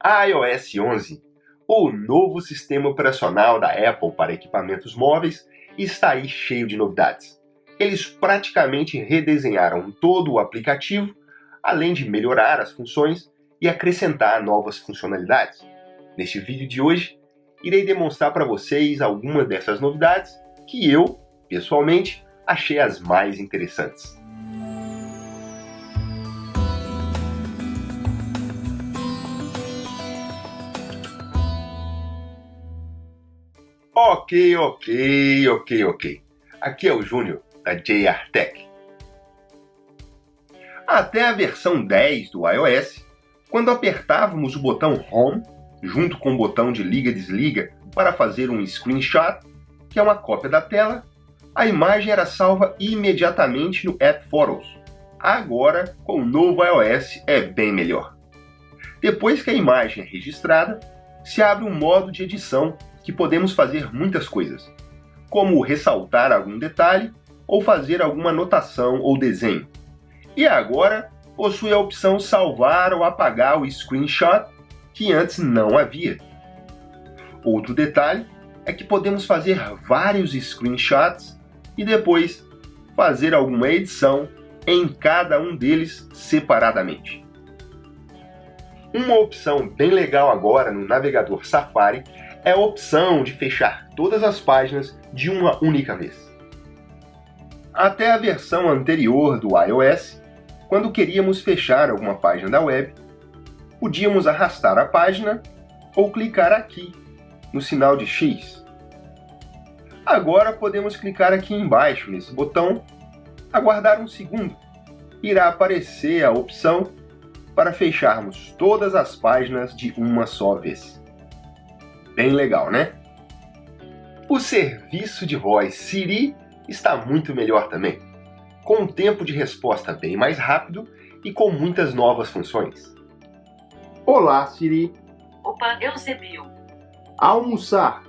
iOS 11, o novo sistema operacional da Apple para equipamentos móveis, está aí cheio de novidades. Eles praticamente redesenharam todo o aplicativo, além de melhorar as funções e acrescentar novas funcionalidades. Neste vídeo de hoje, irei demonstrar para vocês algumas dessas novidades que eu, pessoalmente, achei as mais interessantes. Ok. Aqui é o Júnior, da JR Tech. Até a versão 10 do iOS, quando apertávamos o botão Home, junto com o botão de liga-desliga para fazer um screenshot, que é uma cópia da tela, a imagem era salva imediatamente no App Photos. Agora, com o novo iOS, é bem melhor. Depois que a imagem é registrada, se abre um modo de edição que podemos fazer muitas coisas, como ressaltar algum detalhe ou fazer alguma anotação ou desenho. E agora possui a opção salvar ou apagar o screenshot, que antes não havia. Outro detalhe é que podemos fazer vários screenshots e depois fazer alguma edição em cada um deles separadamente. Uma opção bem legal agora no navegador Safari é a opção de fechar todas as páginas de uma única vez. Até a versão anterior do iOS, quando queríamos fechar alguma página da web, podíamos arrastar a página ou clicar aqui, no sinal de X. Agora podemos clicar aqui embaixo, nesse botão, aguardar um segundo. Irá aparecer a opção para fecharmos todas as páginas de uma só vez. Bem legal, né? O serviço de voz Siri está muito melhor também, com um tempo de resposta bem mais rápido e com muitas novas funções. Olá, Siri. Opa, Eusebio. Almoçar.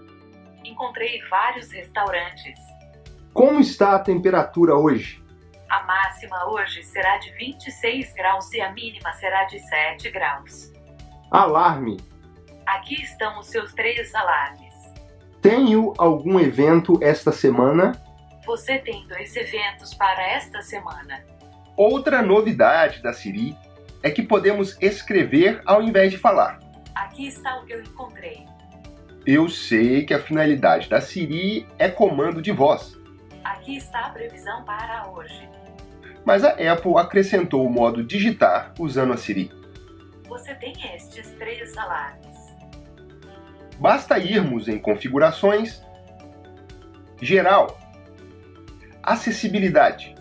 Encontrei vários restaurantes. Como está a temperatura hoje? A máxima hoje será de 26 graus e a mínima será de 7 graus. Alarme. Aqui estão os seus 3 alarmes. Tenho algum evento esta semana? Você tem 2 eventos para esta semana. Outra novidade da Siri é que podemos escrever ao invés de falar. Aqui está o que eu encontrei. Eu sei que a finalidade da Siri é comando de voz. Aqui está a previsão para hoje. Mas a Apple acrescentou o modo digitar usando a Siri. Você tem estes 3 alarmes. Basta irmos em Configurações, Geral, Acessibilidade,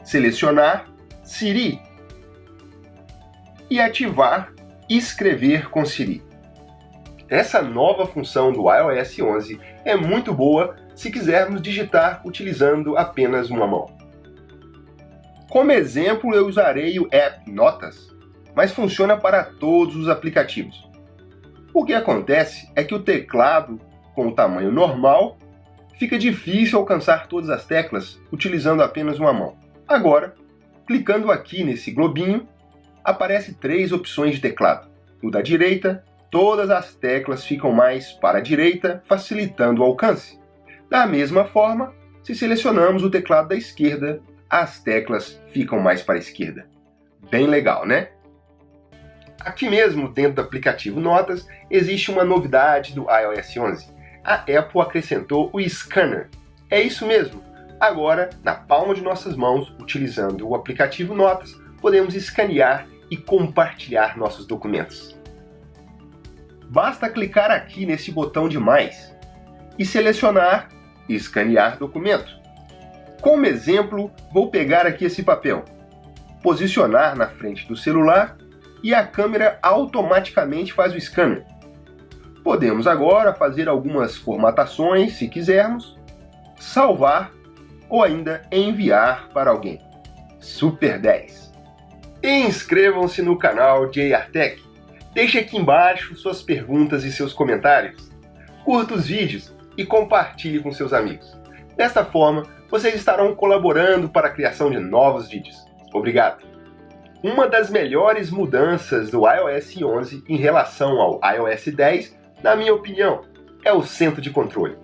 selecionar Siri e ativar Escrever com Siri. Essa nova função do iOS 11 é muito boa se quisermos digitar utilizando apenas uma mão. Como exemplo, eu usarei o App Notas, mas funciona para todos os aplicativos. O que acontece é que o teclado, com o tamanho normal, fica difícil alcançar todas as teclas utilizando apenas uma mão. Agora, clicando aqui nesse globinho, aparece 3 opções de teclado. No da direita, todas as teclas ficam mais para a direita, facilitando o alcance. Da mesma forma, se selecionamos o teclado da esquerda, as teclas ficam mais para a esquerda. Bem legal, né? Aqui mesmo, dentro do aplicativo Notas, existe uma novidade do iOS 11. A Apple acrescentou o Scanner. É isso mesmo. Agora, na palma de nossas mãos, utilizando o aplicativo Notas, podemos escanear e compartilhar nossos documentos. Basta clicar aqui nesse botão de mais e selecionar Escanear documento. Como exemplo, vou pegar aqui esse papel, posicionar na frente do celular e a câmera automaticamente faz o scanner. Podemos agora fazer algumas formatações, se quisermos, salvar ou ainda enviar para alguém. Super 10! Inscrevam-se no canal JR Tech. Deixe aqui embaixo suas perguntas e seus comentários. Curta os vídeos e compartilhe com seus amigos. Desta forma, vocês estarão colaborando para a criação de novos vídeos. Obrigado! Uma das melhores mudanças do iOS 11 em relação ao iOS 10, na minha opinião, é o centro de controle.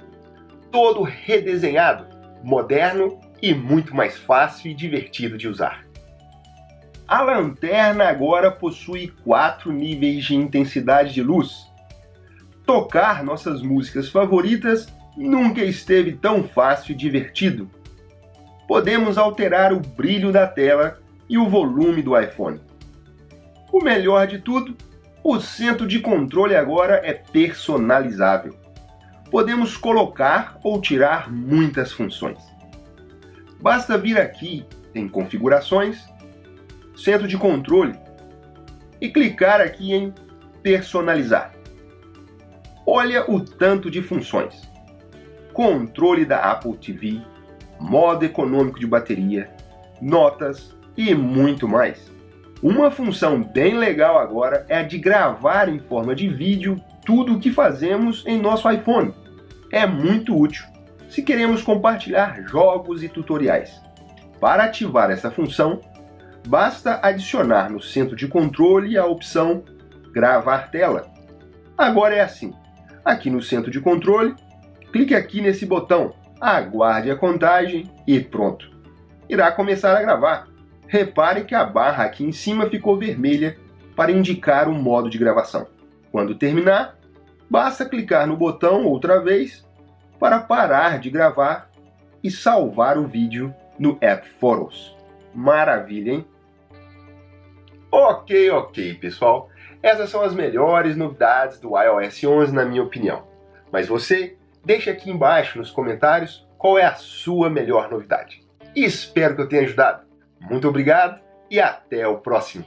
Todo redesenhado, moderno e muito mais fácil e divertido de usar. A lanterna agora possui 4 níveis de intensidade de luz. Tocar nossas músicas favoritas nunca esteve tão fácil e divertido. Podemos alterar o brilho da tela e o volume do iPhone. O melhor de tudo, o centro de controle agora é personalizável. Podemos colocar ou tirar muitas funções. Basta vir aqui em Configurações, Centro de Controle e clicar aqui em Personalizar. Olha o tanto de funções. Controle da Apple TV, modo econômico de bateria, notas e muito mais. Uma função bem legal agora é a de gravar em forma de vídeo tudo o que fazemos em nosso iPhone. É muito útil se queremos compartilhar jogos e tutoriais. Para ativar essa função, basta adicionar no centro de controle a opção Gravar tela. Agora é assim. Aqui no centro de controle, clique aqui nesse botão, aguarde a contagem e pronto. Irá começar a gravar. Repare que a barra aqui em cima ficou vermelha para indicar o modo de gravação. Quando terminar, basta clicar no botão outra vez para parar de gravar e salvar o vídeo no App Photos. Maravilha, hein? Ok, pessoal. Essas são as melhores novidades do iOS 11, na minha opinião. Mas você, deixa aqui embaixo nos comentários qual é a sua melhor novidade. E espero que eu tenha ajudado. Muito obrigado e até o próximo.